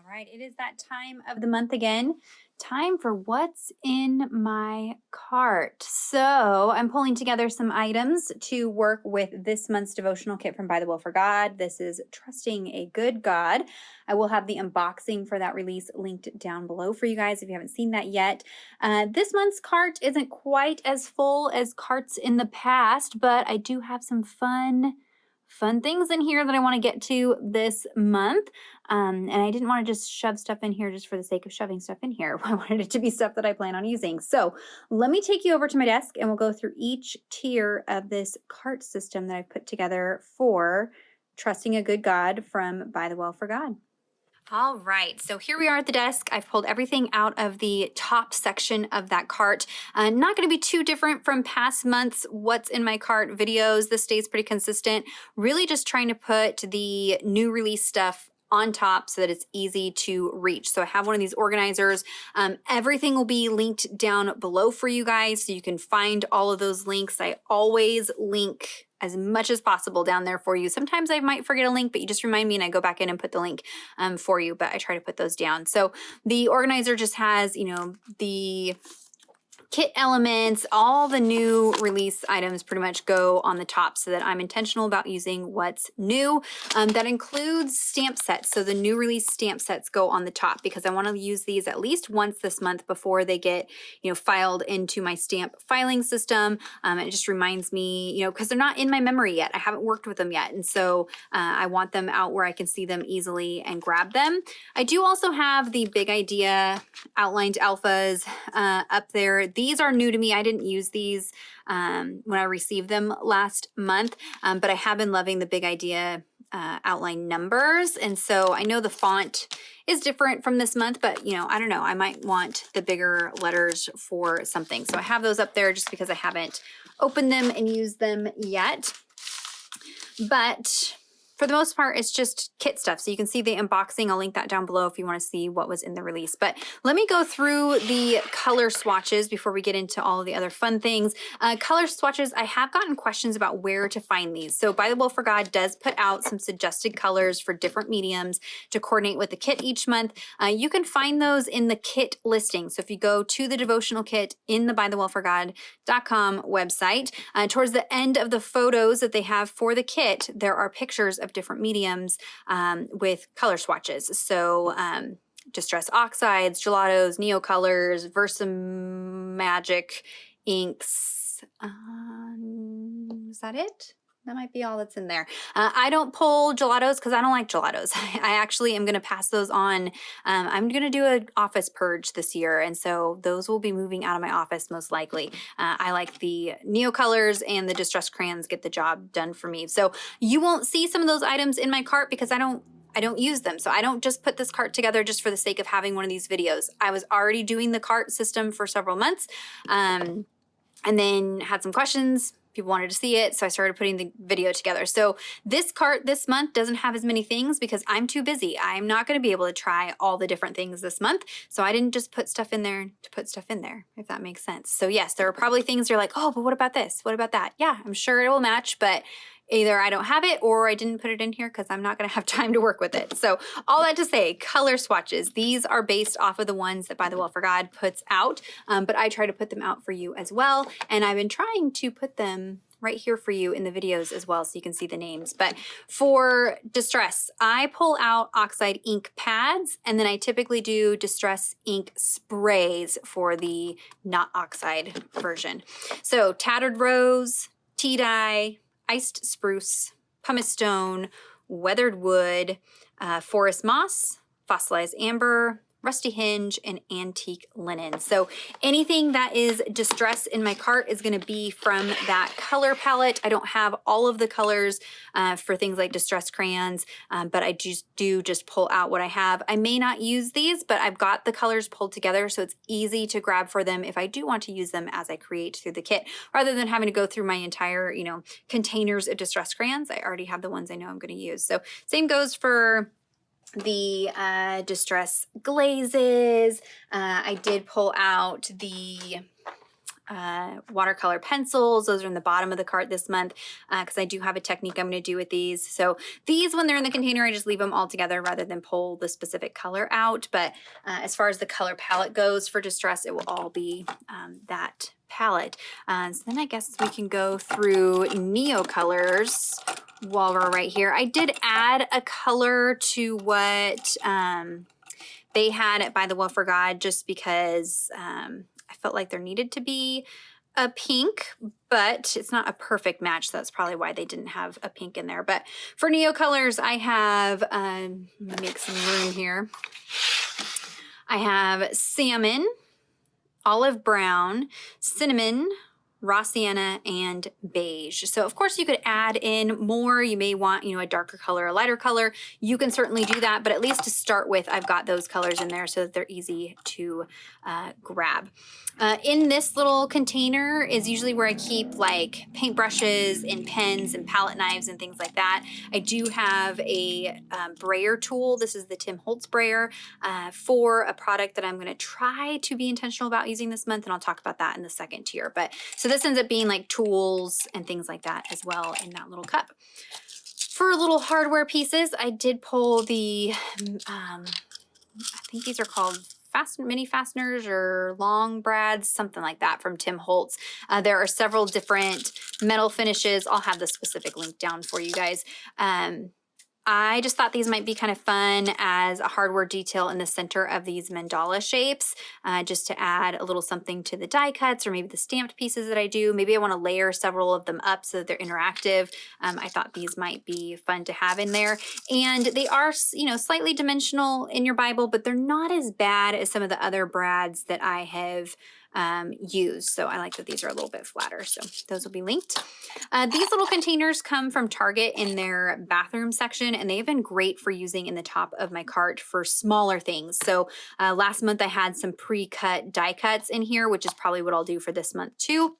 All right, it is that time of the month again. Time for what's in my cart. So I'm pulling together some items to work with this month's devotional kit from By the Will for God. This is Trusting a Good God. I will have the unboxing for that release linked down below for you guys if you haven't seen that yet. This month's cart isn't quite as full as carts in the past, but I do have some fun things in here that I want to get to this month. And I didn't want to just shove stuff in here just for the sake of shoving stuff in here. I wanted it to be stuff that I plan on using. So let me take you over to my desk and we'll go through each tier of this cart system that I've put together for Trusting a Good God from By the Well for God. All right, so here we are at the desk. I've pulled everything out of the top section of that cart. Not going to be too different from past months' what's in my cart videos. This stays pretty consistent. Really just trying to put the new release stuff on top so that it's easy to reach. So I have one of these organizers. Everything will be linked down below for you guys so you can find all of those links. I always link as much as possible down there for you. Sometimes I might forget a link, but you just remind me and I go back in and put the link for you, but I try to put those down. So the organizer just has, you know, the kit elements, all the new release items pretty much go on the top so that I'm intentional about using what's new. That includes stamp sets. So the new release stamp sets go on the top because I want to use these at least once this month before they get, you know, filed into my stamp filing system. It just reminds me, you know, because they're not in my memory yet. I haven't worked with them yet. And so I want them out where I can see them easily and grab them. I do also have the Big Idea outlined alphas up there. These are new to me. I didn't use these when I received them last month, but I have been loving the Big Idea outline numbers. And so I know the font is different from this month, but you know, I don't know, I might want the bigger letters for something. So I have those up there just because I haven't opened them and used them yet. But for the most part, it's just kit stuff. So you can see the unboxing. I'll link that down below if you want to see what was in the release. But let me go through the color swatches before we get into all of the other fun things. Color swatches, I have gotten questions about where to find these. So By the Will for God does put out some suggested colors for different mediums to coordinate with the kit each month. You can find those in the kit listing. So if you go to the devotional kit in the ByTheWell4God.com website, towards the end of the photos that they have for the kit, there are pictures of different mediums with color swatches. So Distress Oxides, Gelatos, Neo Colors, Versamagic inks. Is that it? That might be all that's in there. I don't pull gelatos because I don't like gelatos. I actually am going to pass those on. I'm going to do an office purge this year, and so those will be moving out of my office most likely. I like the Neo Colors and the Distress crayons get the job done for me. So you won't see some of those items in my cart because I don't use them. So I don't just put this cart together just for the sake of having one of these videos. I was already doing the cart system for several months and then had some questions. People wanted to see it, so I started putting the video together. So this cart this month doesn't have as many things because I'm too busy. I'm not going to be able to try all the different things this month, so I didn't just put stuff in there to put stuff in there, if that makes sense. So yes, there are probably things you're like, oh, but what about this? What about that? Yeah, I'm sure it will match, but either I don't have it or I didn't put it in here because I'm not going to have time to work with it. So all that to say, color swatches. These are based off of the ones that By the Will for God puts out, but I try to put them out for you as well. And I've been trying to put them right here for you in the videos as well so you can see the names. But for Distress, I pull out Oxide ink pads, and then I typically do Distress ink sprays for the not Oxide version. So Tattered Rose, Tea Dye, Iced Spruce, Pumice Stone, Weathered Wood, Forest Moss, Fossilized Amber, Rusty Hinge, and Antique Linen. So anything that is Distress in my cart is going to be from that color palette. I don't have all of the colors for things like Distress crayons, but I just pull out what I have. I may not use these, but I've got the colors pulled together, so it's easy to grab for them if I do want to use them as I create through the kit, rather than having to go through my entire, you know, containers of Distress crayons. I already have the ones I know I'm going to use. So same goes for the Distress glazes. I did pull out the watercolor pencils. Those are in the bottom of the cart this month because I do have a technique I'm going to do with these. So these, when they're in the container, I just leave them all together rather than pull the specific color out. But as far as the color palette goes for Distress, it will all be that palette. So then I guess we can go through Neo colors while we're right here. I did add a color to what they had at ByTheWell4God just because I felt like there needed to be a pink, but it's not a perfect match. So that's probably why they didn't have a pink in there. But for Neo colors, I have, let me make some room here. I have salmon, olive brown, cinnamon, raw sienna, and beige. So of course you could add in more. You may want, you know, a darker color, a lighter color. You can certainly do that, but at least to start with, I've got those colors in there so that they're easy to grab. In this little container is usually where I keep like paintbrushes and pens and palette knives and things like that. I do have a brayer tool. This is the Tim Holtz brayer for a product that I'm going to try to be intentional about using this month, and I'll talk about that in the second tier. But so this ends up being like tools and things like that as well in that little cup. For little hardware pieces, I did pull the, I think these are called mini fasteners or long brads, something like that from Tim Holtz. There are several different metal finishes. I'll have the specific link down for you guys. I just thought these might be kind of fun as a hardware detail in the center of these mandala shapes, just to add a little something to the die cuts or maybe the stamped pieces that I do. Maybe I want to layer several of them up so that they're interactive. I thought these might be fun to have in there. And they are, you know, slightly dimensional in your Bible, but they're not as bad as some of the other brads that I have used. So I like that these are a little bit flatter. So those will be linked. These little containers come from Target in their bathroom section, and they've been great for using in the top of my cart for smaller things. So last month I had some pre-cut die cuts in here, which is probably what I'll do for this month too.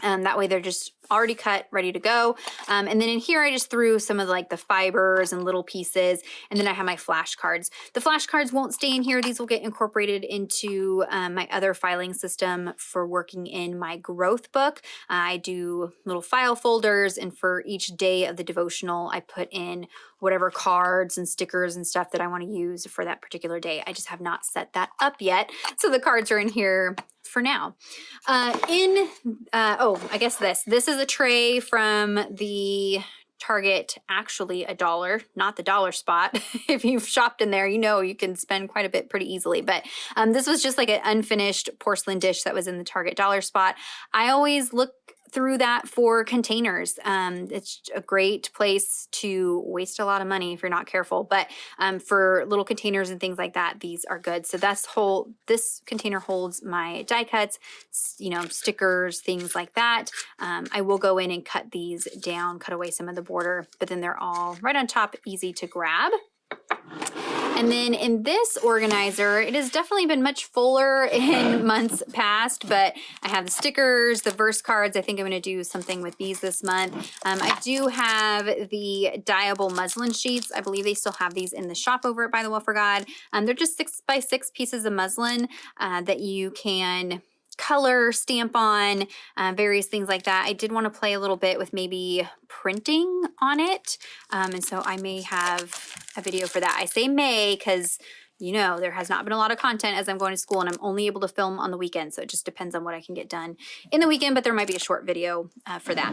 That way they're just already cut, ready to go. And then in here, I just threw some of like the fibers and little pieces. And then I have my flashcards. The flashcards won't stay in here. These will get incorporated into my other filing system for working in my growth book. I do little file folders, and for each day of the devotional, I put in whatever cards and stickers and stuff that I want to use for that particular day. I just have not set that up yet. So the cards are in here for now. I guess this is a tray from the Target, actually $1, not the dollar spot. If you've shopped in there, you know you can spend quite a bit pretty easily. But this was just like an unfinished porcelain dish that was in the Target dollar spot. I always look through that for containers. It's a great place to waste a lot of money if you're not careful, but for little containers and things like that, these are good. So this container holds my die cuts, you know, stickers, things like that. I will go in and cut these down, cut away some of the border, but then they're all right on top, easy to grab. And then in this organizer, it has definitely been much fuller in months past, but I have the stickers, the verse cards. I think I'm going to do something with these this month. I do have the dyeable muslin sheets. I believe they still have these in the shop over at ByTheWell4God. They're just 6x6 pieces of muslin that you can color, stamp on, various things like that. I did want to play a little bit with maybe printing on it. And so I may have a video for that. I say may because, you know, there has not been a lot of content as I'm going to school, and I'm only able to film on the weekend. So it just depends on what I can get done in the weekend, but there might be a short video for that.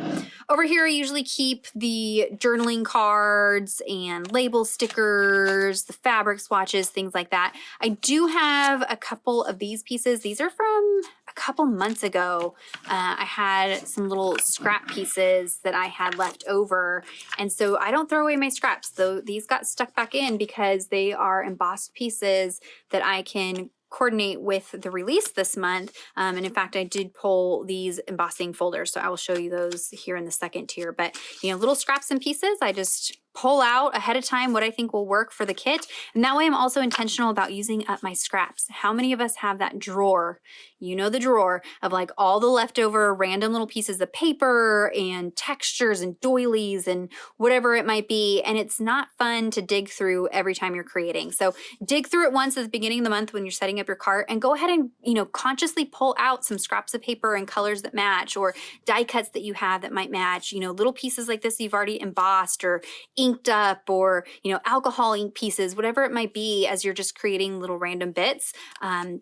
Over here, I usually keep the journaling cards and label stickers, the fabric swatches, things like that. I do have a couple of these pieces. These are from a couple months ago. I had some little scrap pieces that I had left over. And so I don't throw away my scraps, though these got stuck back in because they are embossed pieces that I can coordinate with the release this month. And in fact, I did pull these embossing folders, so I will show you those here in the second tier. But, you know, little scraps and pieces, I just pull out ahead of time what I think will work for the kit. And that way I'm also intentional about using up my scraps. How many of us have that drawer, you know, the drawer of like all the leftover random little pieces of paper and textures and doilies and whatever it might be. And it's not fun to dig through every time you're creating. So dig through it once at the beginning of the month when you're setting up your cart, and go ahead and, you know, consciously pull out some scraps of paper and colors that match, or die cuts that you have that might match, you know, little pieces like this you've already embossed or inked up, or, you know, alcohol ink pieces, whatever it might be, as you're just creating little random bits.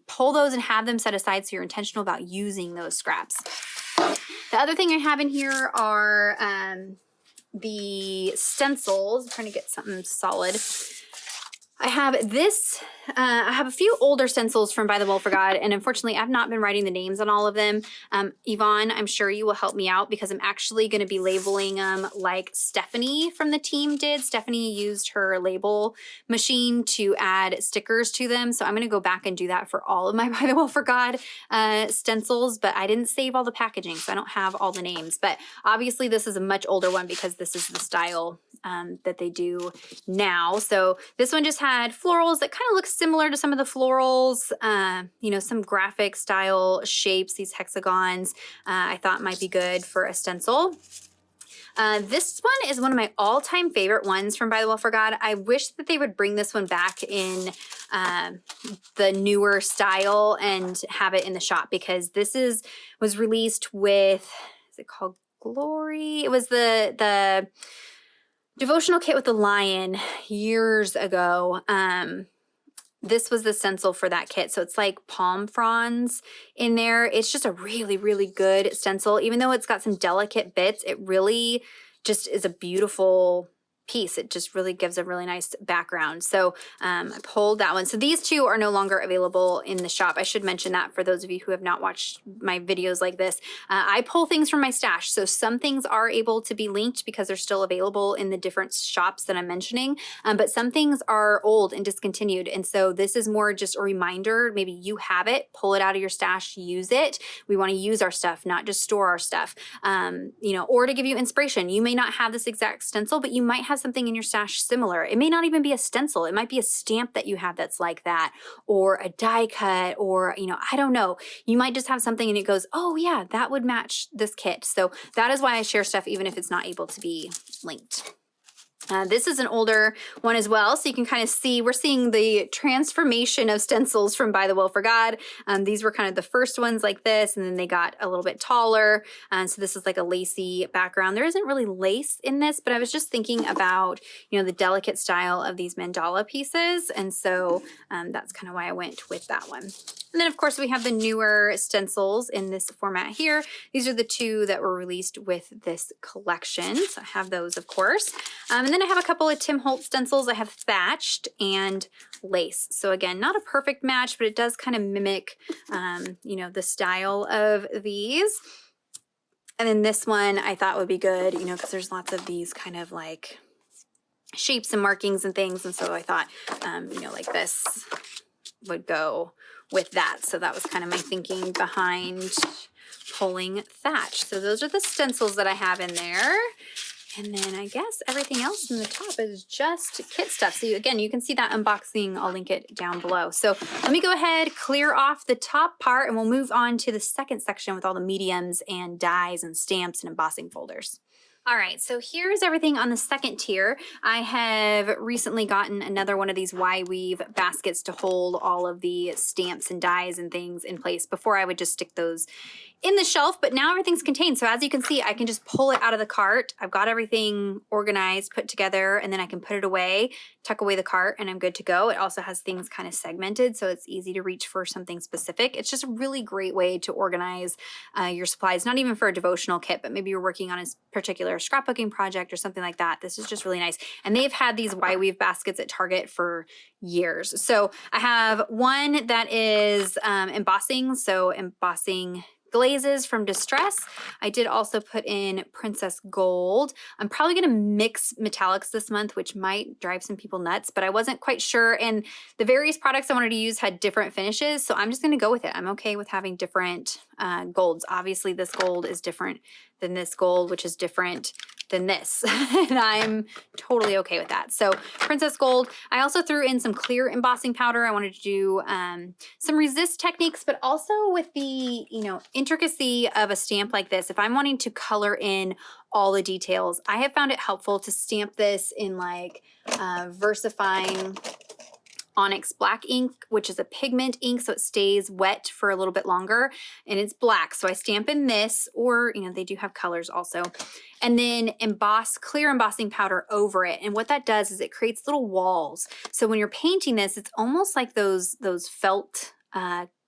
Pull those and have them set aside so you're intentional about using those scraps. The other thing I have in here are the stencils. I'm trying to get something solid. I have this, I have a few older stencils from ByTheWell4God, and unfortunately I've not been writing the names on all of them. Yvonne, I'm sure you will help me out because I'm actually going to be labeling them like Stephanie from the team did. Stephanie used her label machine to add stickers to them, so I'm going to go back and do that for all of my ByTheWell4God stencils, but I didn't save all the packaging, so I don't have all the names. But obviously this is a much older one because this is the style that they do now. So this one just had florals that kind of look similar to some of the florals, you know, some graphic style shapes, these hexagons, I thought might be good for a stencil. This one is one of my all-time favorite ones from ByTheWell4God. I wish that they would bring this one back in the newer style and have it in the shop, because this was released with, is it called Glory? It was the devotional kit with the lion years ago. This was the stencil for that kit. So it's like palm fronds in there. It's just a really, really good stencil. Even though it's got some delicate bits, it really just is a beautiful piece. It just really gives a really nice background. So I pulled that one. So these two are no longer available in the shop. I should mention that for those of you who have not watched my videos like this. I pull things from my stash. So some things are able to be linked because they're still available in the different shops that I'm mentioning. But some things are old and discontinued. And so this is more just a reminder. Maybe you have it, pull it out of your stash, use it. We want to use our stuff, not just store our stuff, you know, or to give you inspiration. You may not have this exact stencil, but you might have something in your stash similar. It may not even be a stencil. It might be a stamp that you have that's like that, or a die cut, or, you know, I don't know. You might just have something and it goes, oh yeah, that would match this kit. So that is why I share stuff even if it's not able to be linked. This is an older one as well, so you can kind of see, we're seeing the transformation of stencils from ByTheWell4God. These were kind of the first ones like this, and then they got a little bit taller. So this is like a lacy background. There isn't really lace in this, but I was just thinking about, you know, the delicate style of these mandala pieces, and so that's kind of why I went with that one. And then of course we have the newer stencils in this format here. These are the two that were released with this collection. So I have those, of course. And then I have a couple of Tim Holtz stencils. I have thatched and lace. So again, not a perfect match, but it does kind of mimic, you know, the style of these. And then this one I thought would be good, you know, because there's lots of these kind of like shapes and markings and things. And so I thought, you know, like this would go with that. So that was kind of my thinking behind pulling thatch. So those are the stencils that I have in there. And then I guess everything else in the top is just kit stuff. So again, you can see that unboxing. I'll link it down below. So let me go ahead, clear off the top part, and we'll move on to the second section with all the mediums and dies and stamps and embossing folders. All right, so here's everything on the second tier. I have recently gotten another one of these Y-Weave baskets to hold all of the stamps and dies and things in place. Before I would just stick those in the shelf, but now everything's contained. So as you can see, I can just pull it out of the cart. I've got everything organized, put together, and then I can put it away, tuck away the cart, and I'm good to go. It also has things kind of segmented, so it's easy to reach for something specific. It's just a really great way to organize your supplies, not even for a devotional kit, but maybe you're working on a particular scrapbooking project or something like that. This is just really nice. And they've had these Y-Weave baskets at Target for years. So I have one that is embossing, so embossing glazes from Distress. I did also put in Princess Gold. I'm probably going to mix metallics this month, which might drive some people nuts, but I wasn't quite sure. And the various products I wanted to use had different finishes, so I'm just going to go with it. I'm okay with having different golds. Obviously, this gold is different than this gold, which is different than this. And I'm totally okay with that. So Princess Gold. I also threw in some clear embossing powder. I wanted to do some resist techniques, but also with the, intricacy of a stamp like this, if I'm wanting to color in all the details, I have found it helpful to stamp this in like VersaFine Onyx Black ink, which is a pigment ink, so it stays wet for a little bit longer, and it's black. So I stamp in this, or they do have colors also, and then emboss clear embossing powder over it. And what that does is it creates little walls. So when you're painting this, it's almost like those felt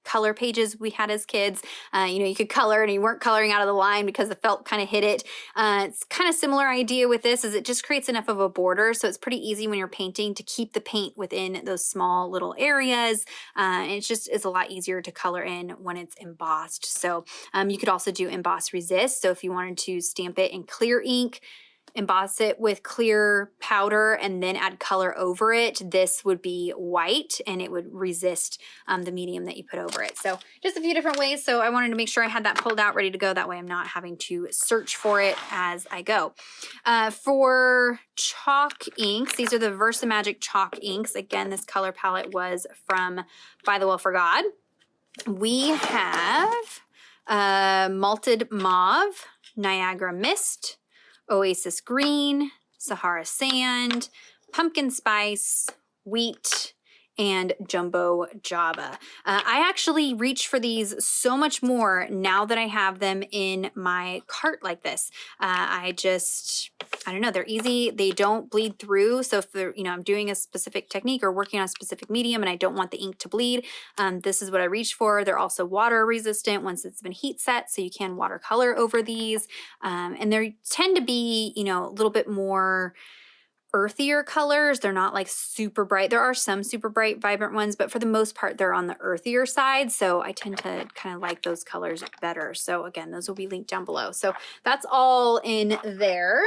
color pages we had as kids. You could color and you weren't coloring out of the line because the felt kind of hit it. It's kind of similar idea with this, is it just creates enough of a border, so it's pretty easy when you're painting to keep the paint within those small little areas. And it's a lot easier to color in when it's embossed. So you could also do emboss resist. So if you wanted to stamp it in clear ink, emboss it with clear powder, and then add color over it, this would be white and it would resist the medium that you put over it. So just a few different ways. So I wanted to make sure I had that pulled out ready to go. That way I'm not having to search for it as I go. For chalk inks, these are the VersaMagic chalk inks. Again, this color palette was from ByTheWell4God. We have Malted Mauve, Niagara Mist, Oasis Green, Sahara Sand, Pumpkin Spice, Wheat, and Jumbo Java. I actually reach for these so much more now that I have them in my cart like this. I don't know, they're easy. They don't bleed through. So if they're, I'm doing a specific technique or working on a specific medium and I don't want the ink to bleed, this is what I reach for. They're also water resistant once it's been heat set, so you can watercolor over these. And they tend to be, a little bit more earthier colors. They're not like super bright. There are some super bright, vibrant ones, but for the most part, they're on the earthier side. So I tend to kind of like those colors better. So again, those will be linked down below. So that's all in there.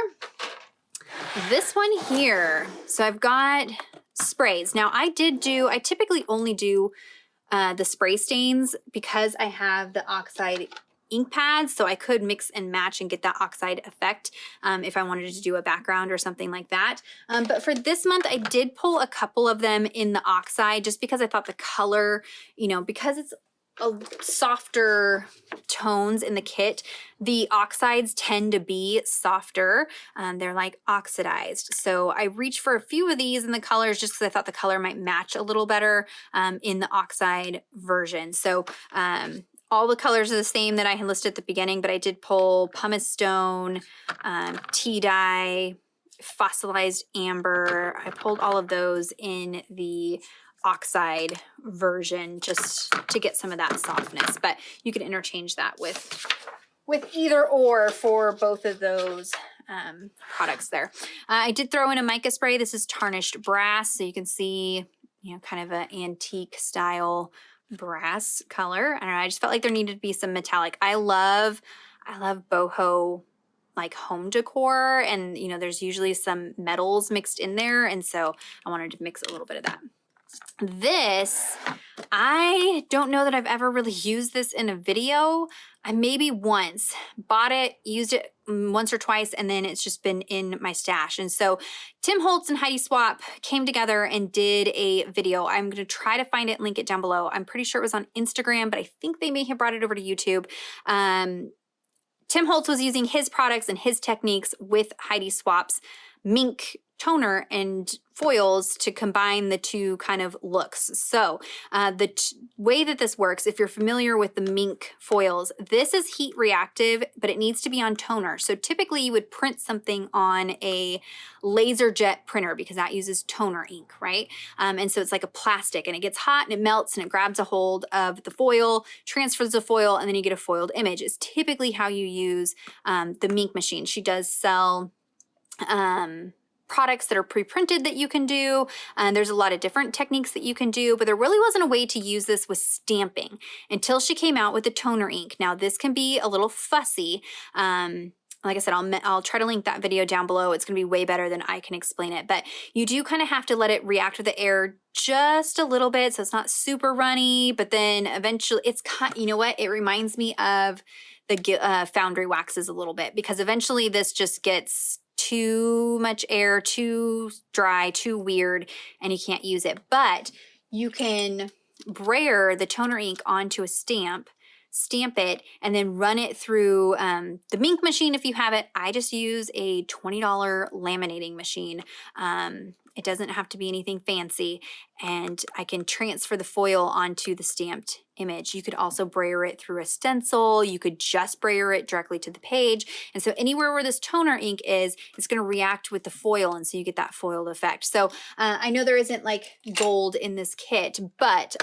This one here. So I've got sprays. Now I typically only do the spray stains because I have the oxide ink pads, so I could mix and match and get that oxide effect if I wanted to do a background or something like that. But for this month, I did pull a couple of them in the oxide just because I thought the color, because it's a softer tones in the kit, the oxides tend to be softer. They're like oxidized. So I reached for a few of these in the colors just because I thought the color might match a little better in the oxide version. So all the colors are the same that I had listed at the beginning, but I did pull pumice stone, tea dye, fossilized amber. I pulled all of those in the oxide version just to get some of that softness, but you could interchange that with either or for both of those products there. I did throw in a mica spray. This is tarnished brass, so you can see, kind of an antique style brass color. I don't know, I just felt like there needed to be some metallic. I love boho like home decor, and there's usually some metals mixed in there, and so I wanted to mix a little bit of that. This, I don't know that I've ever really used this in a video. I maybe once bought it, used it once or twice, and then it's just been in my stash. And so Tim Holtz and Heidi Swap came together and did a video. I'm going to try to find it, link it down below. I'm pretty sure it was on Instagram, but I think they may have brought it over to YouTube. Tim Holtz was using his products and his techniques with Heidi Swap's mink toner and foils to combine the two kind of looks. So the way that this works, if you're familiar with the mink foils, this is heat reactive, but it needs to be on toner. So typically you would print something on a laser jet printer because that uses toner ink, right? And so it's like a plastic and it gets hot and it melts and it grabs a hold of the foil, transfers the foil, and then you get a foiled image. It's typically how you use the mink machine. She does sell products that are pre-printed that you can do. There's a lot of different techniques that you can do, but there really wasn't a way to use this with stamping until she came out with the toner ink. Now this can be a little fussy. Like I said, I'll try to link that video down below. It's going to be way better than I can explain it, but you do kind of have to let it react with the air just a little bit so it's not super runny, but then eventually it's kind, you know what? It reminds me of the foundry waxes a little bit because eventually this just gets too much air, too dry, too weird, and you can't use it. But you can brayer the toner ink onto a stamp it, and then run it through the Mink machine if you have it. I just use a $20 laminating machine. It doesn't have to be anything fancy, and I can transfer the foil onto the stamped image. You could also brayer it through a stencil. You could just brayer it directly to the page. And so anywhere where this toner ink is, it's going to react with the foil, and so you get that foiled effect. So I know there isn't like gold in this kit, but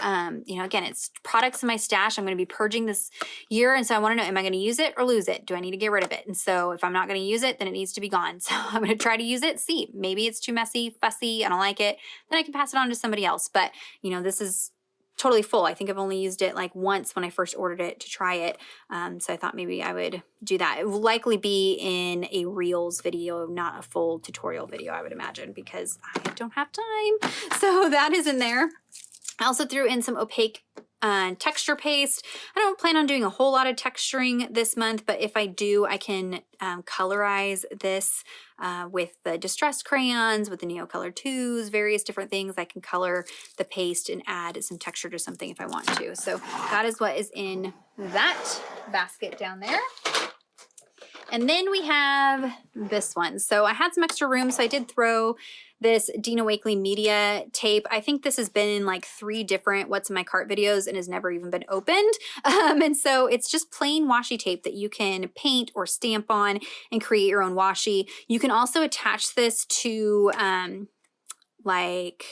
you know, again, it's products in my stash. I'm going to be purging this year, and so I want to know, am I going to use it or lose it? Do I need to get rid of it? And so if I'm not going to use it, then it needs to be gone. So I'm going to try to use it, see, maybe it's too messy, fussy, I don't like it, then I can pass it on to somebody else. But you know, this is totally full. I think I've only used it like once when I first ordered it to try it. So I thought maybe I would do that. It will likely be in a Reels video, not a full tutorial video, I would imagine, because I don't have time. So that is in there. I also threw in some opaque texture paste. I don't plan on doing a whole lot of texturing this month, but if I do, I can colorize this with the distressed crayons, with the Neo Color 2s, various different things. I can color the paste and add some texture to something if I want to. So that is what is in that basket down there. And then we have this one. So I had some extra room, so I did throw this Dina Wakley media tape. I think this has been in like 3 different What's in My Cart videos and has never even been opened. And so it's just plain washi tape that you can paint or stamp on and create your own washi. You can also attach this to like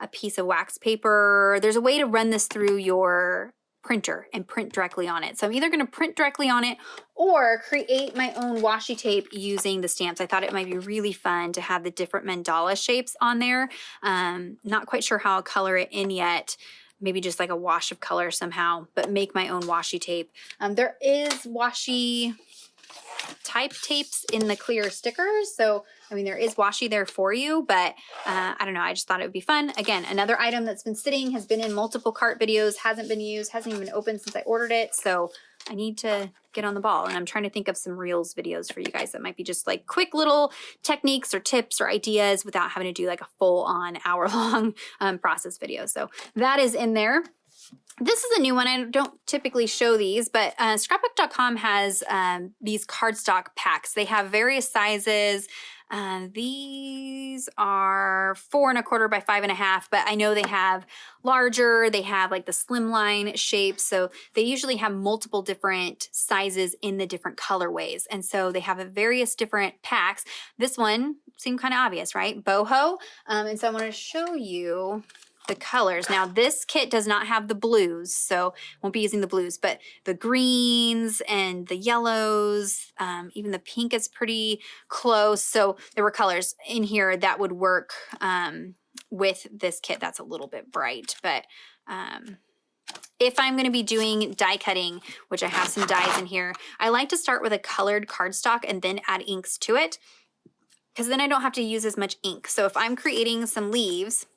a piece of wax paper. There's a way to run this through your printer and print directly on it. So I'm either going to print directly on it or create my own washi tape using the stamps. I thought it might be really fun to have the different mandala shapes on there. Not quite sure how I'll color it in yet. Maybe just like a wash of color somehow, but make my own washi tape. There is washi type tapes in the clear stickers. So, I mean, there is washi there for you, but I don't know. I just thought it would be fun. Again, another item that's been sitting, has been in multiple cart videos, hasn't been used, hasn't even opened since I ordered it. So I need to get on the ball, and I'm trying to think of some Reels videos for you guys that might be just like quick little techniques or tips or ideas without having to do like a full-on hour-long process video. So that is in there. This is a new one. I don't typically show these, but scrapbook.com has these cardstock packs. They have various sizes. These are 4 1/4 by 5 1/2, but I know they have larger, they have like the slimline shapes. So they usually have multiple different sizes in the different colorways. And so they have a various different packs. This one seemed kind of obvious, right? Boho. And so I want to show you the colors. Now this kit does not have the blues, so won't be using the blues, but the greens and the yellows, even the pink is pretty close. So there were colors in here that would work with this kit. That's a little bit bright, but if I'm going to be doing die cutting, which I have some dies in here, I like to start with a colored cardstock and then add inks to it, because then I don't have to use as much ink. So if I'm creating some leaves,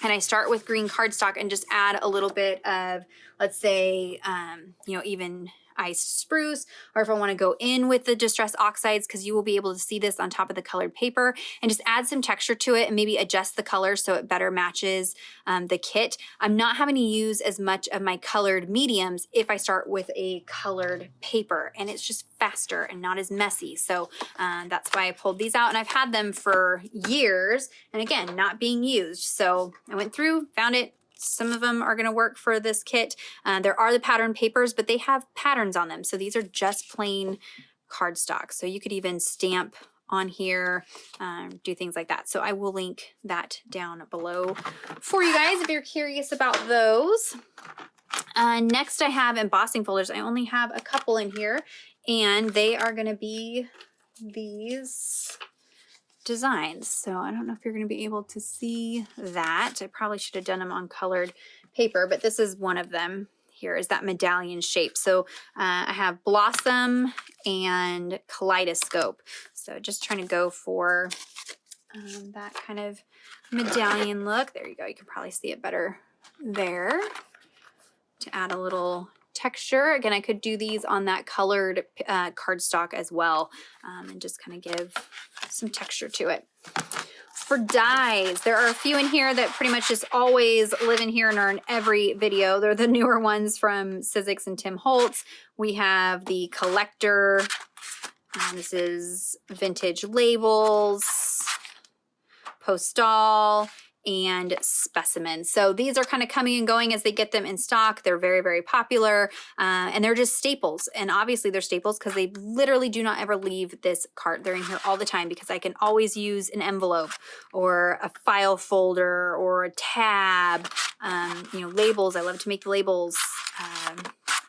and I start with green cardstock and just add a little bit of, let's say, you know, even iced spruce, or if I want to go in with the distress oxides, because you will be able to see this on top of the colored paper, and just add some texture to it and maybe adjust the color so it better matches the kit. I'm not having to use as much of my colored mediums if I start with a colored paper, and it's just faster and not as messy. So that's why I pulled these out, and I've had them for years, and again, not being used. So I went through, found it. Some of them are going to work for this kit. There are the pattern papers, but they have patterns on them. So these are just plain cardstock. So you could even stamp on here, do things like that. So I will link that down below for you guys if you're curious about those. Next I have embossing folders. I only have a couple in here, and they are going to be these designs. So I don't know if you're going to be able to see that. I probably should have done them on colored paper, but this is one of them. Here is that medallion shape. So I have blossom and kaleidoscope. So just trying to go for that kind of medallion look. There you go. You can probably see it better there, to add a little texture. Again, I could do these on that colored cardstock as well, and just kind of give some texture to it. For dies, there are a few in here that pretty much just always live in here and are in every video. They're the newer ones from Sizzix and Tim Holtz. We have the collector. This is vintage labels, postal, and specimen. So these are kind of coming and going as they get them in stock. They're very, very popular, and they're just staples. And obviously they're staples because they literally do not ever leave this cart. They're in here all the time because I can always use an envelope or a file folder or a tab. You know, labels. I love to make the labels.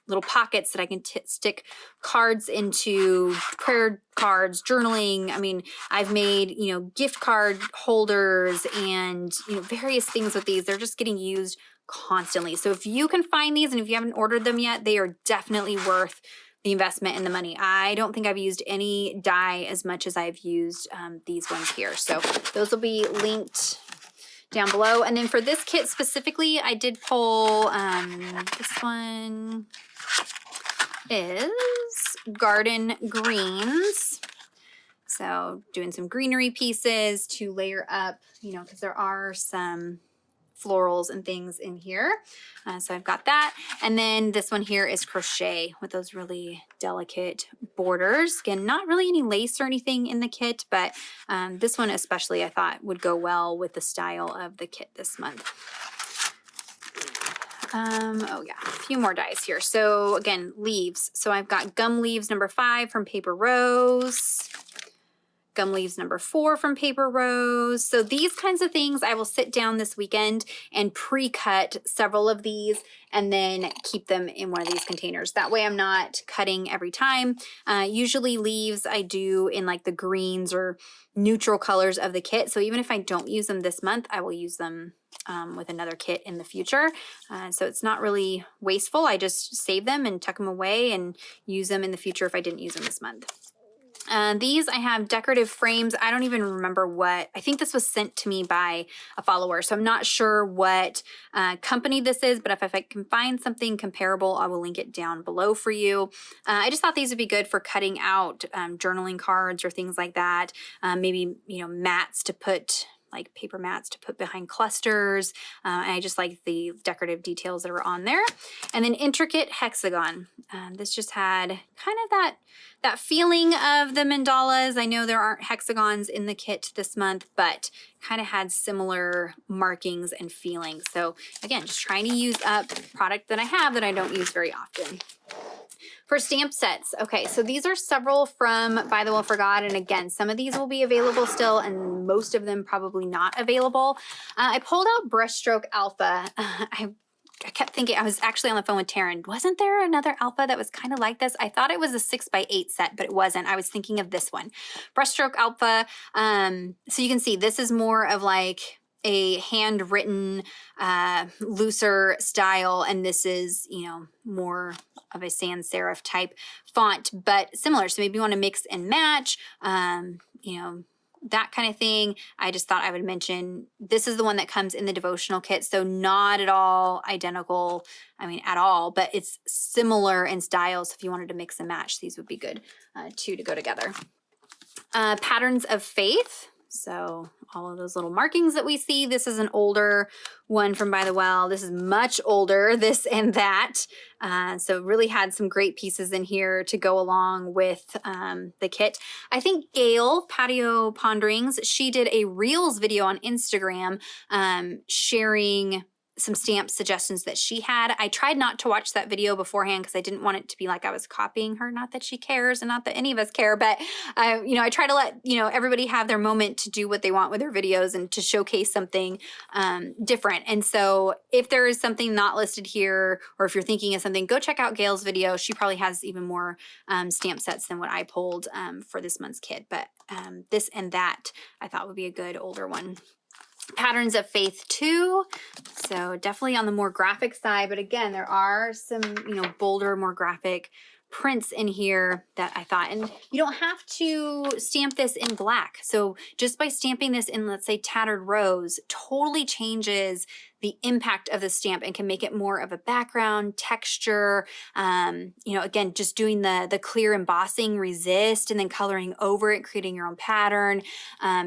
Little pockets that I can stick cards into, prayer cards, journaling. I mean, I've made, you know, gift card holders and, you know, various things with these. They're just getting used constantly. So if you can find these and if you haven't ordered them yet, they are definitely worth the investment and the money. I don't think I've used any die as much as I've used these ones here. So those will be linked down below. And then for this kit specifically, I did pull this one is Garden Greens. So doing some greenery pieces to layer up, you know, because there are some florals and things in here. So I've got that. And then this one here is crochet with those really delicate borders. Again, not really any lace or anything in the kit, but this one especially I thought would go well with the style of the kit this month. Oh yeah, a few more dies here. So again, leaves. So I've got gum leaves number 5 from Paper Rose. Gum leaves number 4 from Paper Rose. So these kinds of things, I will sit down this weekend and pre-cut several of these and then keep them in one of these containers. That way I'm not cutting every time. Usually leaves I do in like the greens or neutral colors of the kit. So even if I don't use them this month, I will use them with another kit in the future. So it's not really wasteful. I just save them and tuck them away and use them in the future if I didn't use them this month. These I have decorative frames. I don't even remember what, I think this was sent to me by a follower. So I'm not sure what company this is, but if I can find something comparable, I will link it down below for you. I just thought these would be good for cutting out journaling cards or things like that. Maybe, you know, mats to put, like paper mats to put behind clusters. And I just like the decorative details that are on there. And then intricate hexagon. This just had kind of that feeling of the mandalas. I know there aren't hexagons in the kit this month, but kind of had similar markings and feelings. So again, just trying to use up product that I have that I don't use very often. For stamp sets, okay, so these are several from ByTheWell4God, and again, some of these will be available still, and most of them probably not available. I pulled out Brushstroke Alpha. I kept thinking, I was actually on the phone with Taryn. Wasn't there another Alpha that was kind of like this? I thought it was a 6x8 set, but it wasn't. I was thinking of this one. Brushstroke Alpha. So you can see this is more of like a handwritten, looser style, and this is, you know, more of a sans serif type font, but similar. So maybe you want to mix and match, you know, that kind of thing. I just thought I would mention this is the one that comes in the devotional kit. So not at all identical, I mean, at all, but it's similar in style. So if you wanted to mix and match, these would be good too to go together. Patterns of Faith. So all of those little markings that we see, this is an older one from By the Well. This is much older, this and that. So really had some great pieces in here to go along with the kit. I think Gail, Patio Ponderings, she did a Reels video on Instagram sharing some stamp suggestions that she had. I tried not to watch that video beforehand because I didn't want it to be like I was copying her. Not that she cares and not that any of us care, but you know, I try to let, you know, everybody have their moment to do what they want with their videos and to showcase something different. And so if there is something not listed here, or if you're thinking of something, go check out Gail's video. She probably has even more stamp sets than what I pulled for this month's kit. But this and that I thought would be a good older one. Patterns of Faith 2, so definitely on the more graphic side, but again, there are some, you know, bolder, more graphic prints in here that I thought, and you don't have to stamp this in black. So just by stamping this in, let's say, tattered rose, totally changes the impact of the stamp and can make it more of a background texture. You know, again, just doing the clear embossing resist and then coloring over it, creating your own pattern,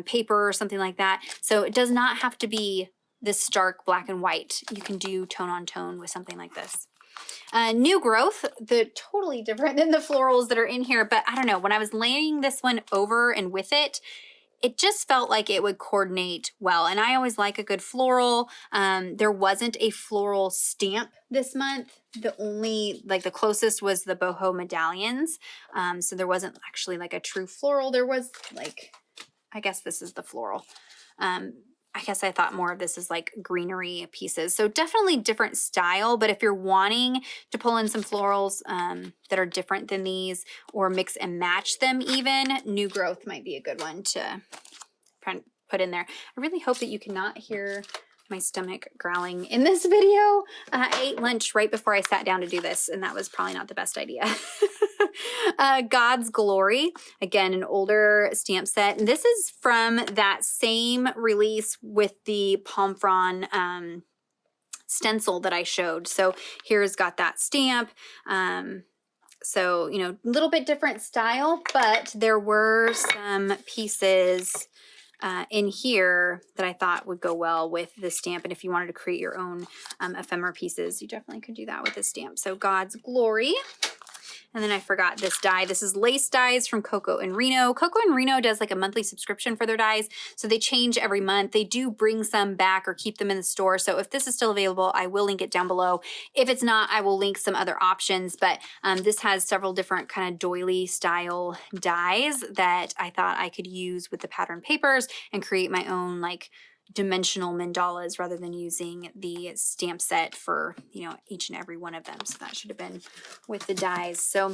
paper or something like that. So it does not have to be this stark black and white. You can do tone on tone with something like this. New growth, they're totally different than the florals that are in here, but I don't know, when I was laying this one over and with it, it just felt like it would coordinate well. And I always like a good floral. There wasn't a floral stamp this month. The only, like the closest was the boho medallions. So there wasn't actually like a true floral. There was like, I guess this is the floral. I guess I thought more of this as like greenery pieces. So definitely different style, but if you're wanting to pull in some florals that are different than these or mix and match them even, New Growth might be a good one to put in there. I really hope that you cannot hear my stomach growling in this video. I ate lunch right before I sat down to do this, and that was probably not the best idea. God's Glory, again, an older stamp set. And this is from that same release with the Palm Frond stencil that I showed. So here's got that stamp. So, you know, a little bit different style, but there were some pieces in here that I thought would go well with this stamp. And if you wanted to create your own ephemera pieces, you definitely could do that with this stamp. So God's Glory. And then I forgot this die. This is lace dies from Coco and Reno. Coco and Reno does like a monthly subscription for their dies. So they change every month. They do bring some back or keep them in the store. So if this is still available, I will link it down below. If it's not, I will link some other options. But this has several different kind of doily style dies that I thought I could use with the pattern papers and create my own like dimensional mandalas rather than using the stamp set for, you know, each and every one of them. So that should have been with the dies. So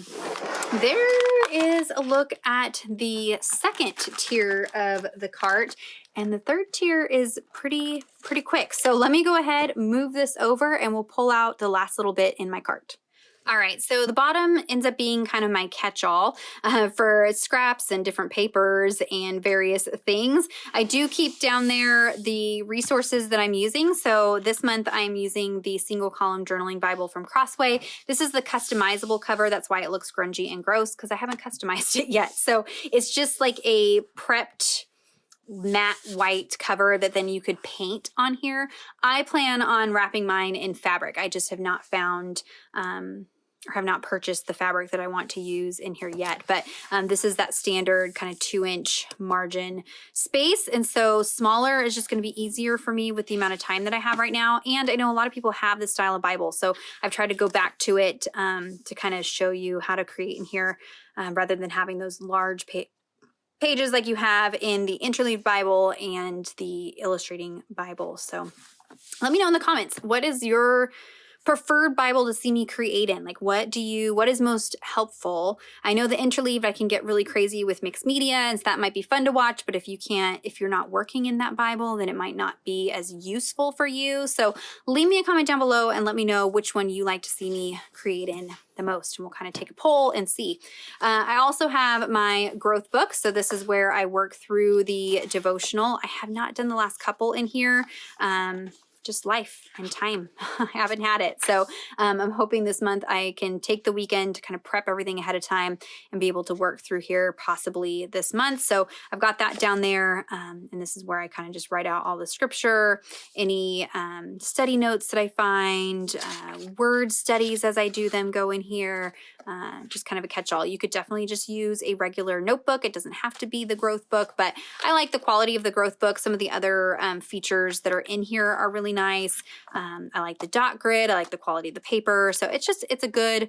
there is a look at the second tier of the cart, and the third tier is pretty quick. So let me go ahead, move this over, and we'll pull out the last little bit in my cart. All right, so the bottom ends up being kind of my catch-all for scraps and different papers and various things. I do keep down there the resources that I'm using. So this month I'm using the single column journaling Bible from Crossway. This is the customizable cover. That's why it looks grungy and gross, because I haven't customized it yet. So it's just like a prepped matte white cover that then you could paint on here. I plan on wrapping mine in fabric. I just have not found or have not purchased the fabric that I want to use in here yet. But this is that standard kind of 2-inch margin space. And so smaller is just going to be easier for me with the amount of time that I have right now. And I know a lot of people have this style of Bible. So I've tried to go back to it to kind of show you how to create in here rather than having those large pages like you have in the Interleaved Bible and the Illustrating Bible. So let me know in the comments, what is your preferred Bible to see me create in? Like, what is most helpful? I know the interleaved, I can get really crazy with mixed media, and so that might be fun to watch, but if you're not working in that Bible, then it might not be as useful for you. So leave me a comment down below and let me know which one you like to see me create in the most, and we'll kind of take a poll and see. I also have my growth book. So this is where I work through the devotional. I have not done the last couple in here. Just life and time. I haven't had it. So I'm hoping this month I can take the weekend to kind of prep everything ahead of time and be able to work through here possibly this month. So I've got that down there. And this is where I kind of just write out all the scripture, any study notes that I find, word studies as I do them go in here. Just kind of a catch-all. You could definitely just use a regular notebook. It doesn't have to be the growth book, but I like the quality of the growth book. Some of the other features that are in here are really nice. I like the dot grid. I like the quality of the paper. So it's a good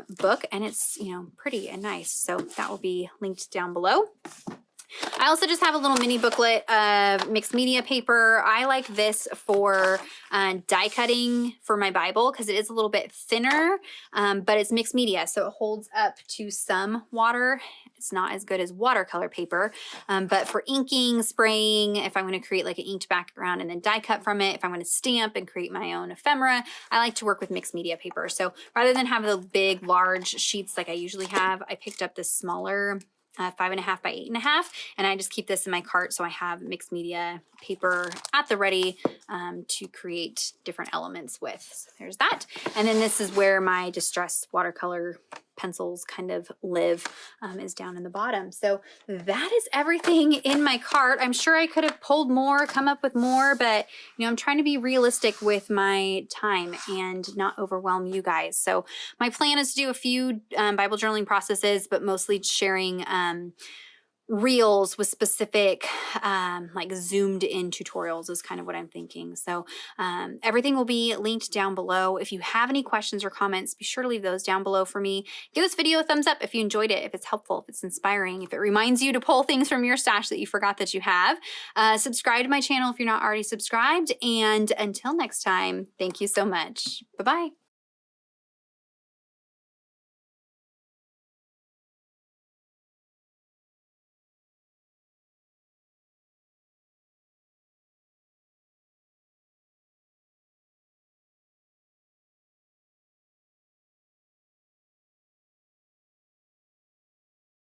book, and it's, you know, pretty and nice. So that will be linked down below. I also just have a little mini booklet of mixed media paper. I like this for die cutting for my Bible because it is a little bit thinner, but it's mixed media, so it holds up to some water. It's not as good as watercolor paper, but for inking, spraying, if I'm going to create like an inked background and then die cut from it, if I'm going to stamp and create my own ephemera, I like to work with mixed media paper. So rather than have the big, large sheets like I usually have, I picked up this smaller 5.5 by 8.5, and I just keep this in my cart so I have mixed media paper at the ready to create different elements with. So there's that. And then this is where my distress watercolor pencils kind of live, is down in the bottom. So that is everything in my cart. I'm sure I could have pulled more, come up with more, but I'm trying to be realistic with my time and not overwhelm you guys. So my plan is to do a few Bible journaling processes, but mostly sharing reels with specific like zoomed in tutorials is kind of what I'm thinking. So everything will be linked down below. If you have any questions or comments, be sure to leave those down below for me. Give this video a thumbs up if you enjoyed it, if it's helpful, if it's inspiring, if it reminds you to pull things from your stash that you forgot that you have. Subscribe to my channel if you're not already subscribed. And until next time, thank you so much. Bye-bye.